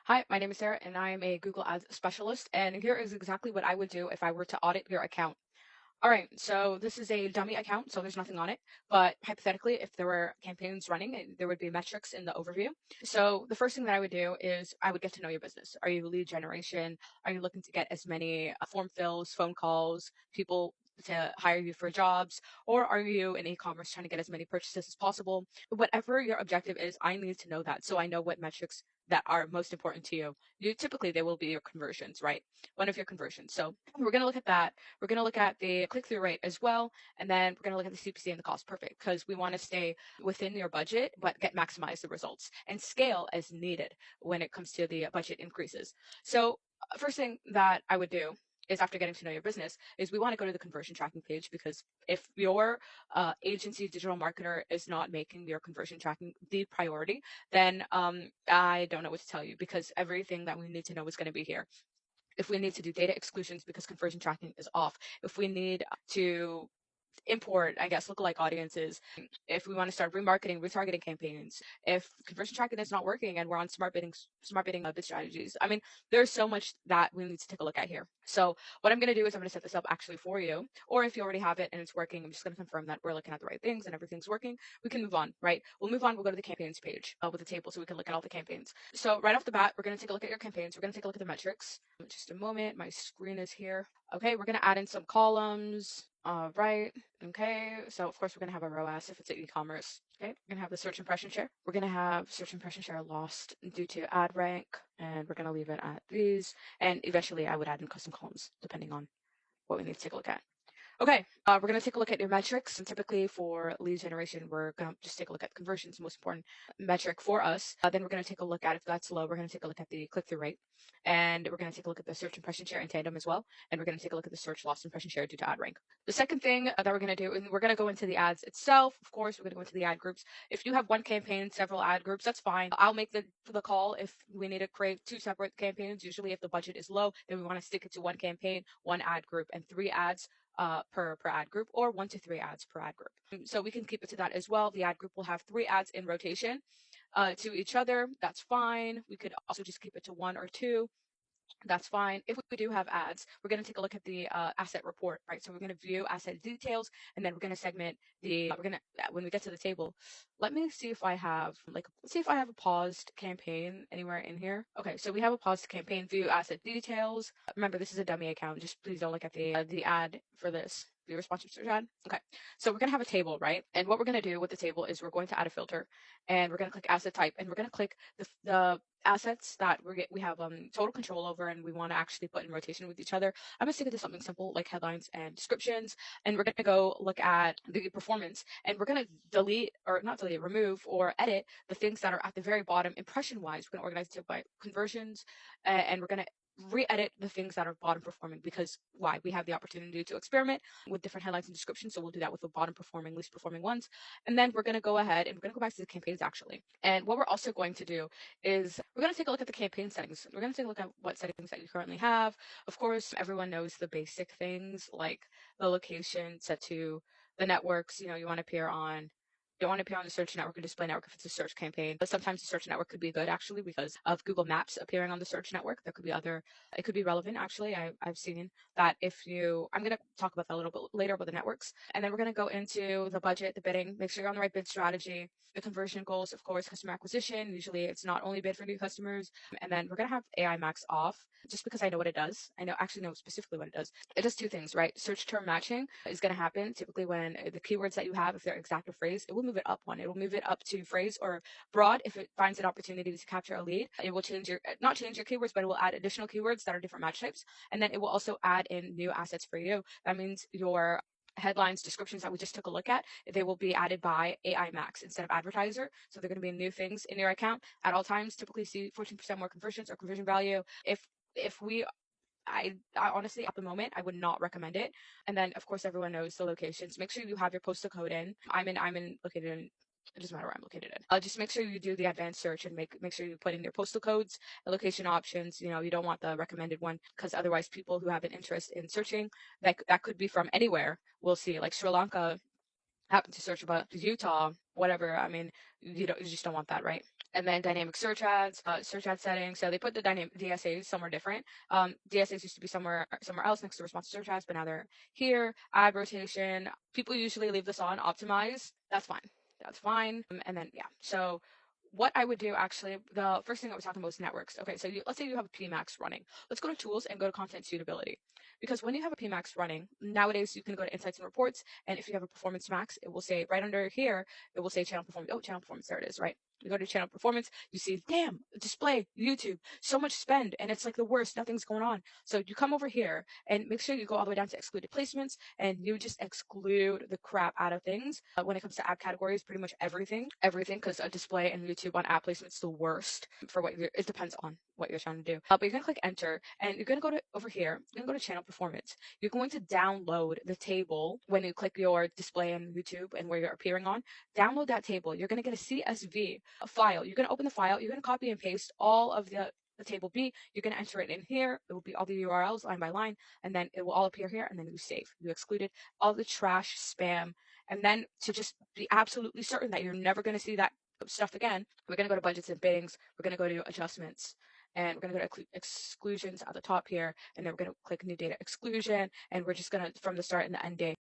Hi, my name is Sarah, and I am a Google Ads specialist. And here is exactly what I would do if I were to audit your account. All right, so this is a dummy account, so there's nothing on it. But hypothetically, if there were campaigns running, there would be metrics in the overview. So the first thing that I would do is I would get to know your business. Are you lead generation? Are you looking to get as many form fills, phone calls, people to hire you for jobs, or are you in e-commerce trying to get as many purchases as possible? Whatever your objective is, I need to know that so I know what metrics that are most important to you. Typically they will be your conversions, right? One of your conversions. So we're going to look at that. We're going to look at the click-through rate as well, and then we're going to look at the CPC and the cost. Perfect, because we want to stay within your budget, but maximize the results and scale as needed when it comes to the budget increases. So first thing that I would do is after getting to know your business is we want to go to the conversion tracking page, because if your agency digital marketer is not making your conversion tracking the priority, then I don't know what to tell you, because everything that we need to know is going to be here. If we need to do data exclusions because conversion tracking is off, if we need to import, I guess, lookalike audiences, if we want to start remarketing, retargeting campaigns, if conversion tracking is not working and we're on smart bidding bid strategies. I mean, there's so much that we need to take a look at here. So what I'm going to do is I'm going to set this up actually for you, or if you already have it and it's working, I'm just going to confirm that we're looking at the right things and everything's working. We can move on, right? We'll move on. We'll go to the campaigns page with the table so we can look at all the campaigns. So right off the bat, we're going to take a look at your campaigns. We're going to take a look at the metrics. Just a moment. My screen is here. Okay, we're going to add in some columns. All right. Okay, so of course we're going to have a ROAS if it's an e-commerce. Okay, we're going to have the search impression share. We're going to have search impression share lost due to ad rank, and we're going to leave it at these. And eventually I would add in custom columns depending on what we need to take a look at. Okay, we're going to take a look at your metrics. And typically for lead generation, we're going to just take a look at conversions, the most important metric for us. Then we're going to take a look at, if that's low, we're going to take a look at the click-through rate. And we're going to take a look at the search impression share in tandem as well. And we're going to take a look at the search loss impression share due to ad rank. The second thing that we're going to do, and we're going to go into the ads itself. Of course, we're going to go into the ad groups. If you have one campaign, several ad groups, that's fine. I'll make the call if we need to create two separate campaigns. Usually if the budget is low, then we want to stick it to one campaign, one ad group, and 3 ads per ad group, or 1 to 3 ads per ad group. So we can keep it to that as well. The ad group will have 3 ads in rotation to each other. That's fine. We could also just keep it to 1 or 2. That's fine. If we do have ads, we're going to take a look at the asset report, right? So we're going to view asset details, and then we're going to segment we're going to, when we get to the table, let me see if I have, let's see if I have a paused campaign anywhere in here. Okay, so we have a paused campaign, view asset details. Remember, this is a dummy account. Just please don't look at the ad for this. The responsive search ad. Okay, so we're going to have a table, right? And what we're going to do with the table is we're going to add a filter, and we're going to click asset type, and we're going to click the assets that we have total control over and we want to actually put in rotation with each other. I'm going to stick it to something simple like headlines and descriptions, and we're going to go look at the performance, and we're going to delete, or not delete, remove or edit the things that are at the very bottom impression wise. We're going to organize it by conversions, and we're going to re-edit the things that are bottom performing, because why? We have the opportunity to experiment with different headlines and descriptions, so we'll do that with the bottom performing, least performing ones. And then we're going to go ahead and we're going to go back to the campaigns actually. And what we're also going to do is we're going to take a look at the campaign settings. We're going to take a look at what settings that you currently have. Of course, everyone knows the basic things like the location set to the networks. You want to appear on, don't want to appear on the search network or display network if it's a search campaign. But sometimes the search network could be good actually because of Google Maps appearing on the search network. There could be it could be relevant actually. I've seen that I'm going to talk about that a little bit later about the networks. And then we're going to go into the budget, the bidding, make sure you're on the right bid strategy, the conversion goals, of course, customer acquisition. Usually it's not only bid for new customers. And then we're going to have AI Max off just because I know what it does. Actually know specifically what it does. It does 2 things, right? Search term matching is going to happen typically when the keywords that you have, if they're exact or phrase, it will move it up one. It will move it up to phrase or broad if it finds an opportunity to capture a lead. It will not change your keywords, but it will add additional keywords that are different match types. And then it will also add in new assets for you. That means your headlines, descriptions that we just took a look at, they will be added by AI Max instead of advertiser. So they're going to be new things in your account at all times. Typically see 14% more conversions or conversion value. I honestly, at the moment, I would not recommend it. And then, of course, everyone knows the locations. Make sure you have your postal code in. I'm located in. It doesn't matter where I'm located in. Just make sure you do the advanced search and make sure you put in your postal codes and location options. You don't want the recommended one, because otherwise people who have an interest in searching that could be from anywhere will see, like Sri Lanka, happen to search about Utah, whatever. I mean, you just don't want that, right? And then dynamic search ad settings. So they put the dynamic DSAs somewhere different. DSAs used to be somewhere else next to responsive search ads, but now they're here. Ad rotation. People usually leave this on. Optimize. That's fine. That's fine. And then yeah. So what I would do actually, the first thing that we're talking about is networks. Okay, so let's say you have a PMAX running. Let's go to tools and go to content suitability. Because when you have a PMAX running, nowadays you can go to insights and reports, and if you have a performance max, it will say right under here, it will say channel performance. Oh, channel performance, there it is, right? You go to channel performance, you see, damn, display, YouTube, so much spend, and it's like the worst, nothing's going on. So you come over here and make sure you go all the way down to excluded placements, and you just exclude the crap out of things. When it comes to app categories, pretty much everything, because a display and YouTube on app placement's the worst for it depends on what you're trying to do. But you're gonna click enter, and you're gonna go to over here, you're gonna go to channel performance. You're going to download the table when you click your display in YouTube and where you're appearing on. Download that table. You're going to get a CSV file. You're going to open the file. You're going to copy and paste all of the table B. You're going to enter it in here. It will be all the URLs line by line, and then it will all appear here, and then you save. You excluded all the trash, spam, and then to just be absolutely certain that you're never going to see that stuff again, we're going to go to budgets and biddings. We're going to go to adjustments, and we're going to go to exclusions at the top here, and then we're going to click new data exclusion, and we're just going to, from the start and the end date,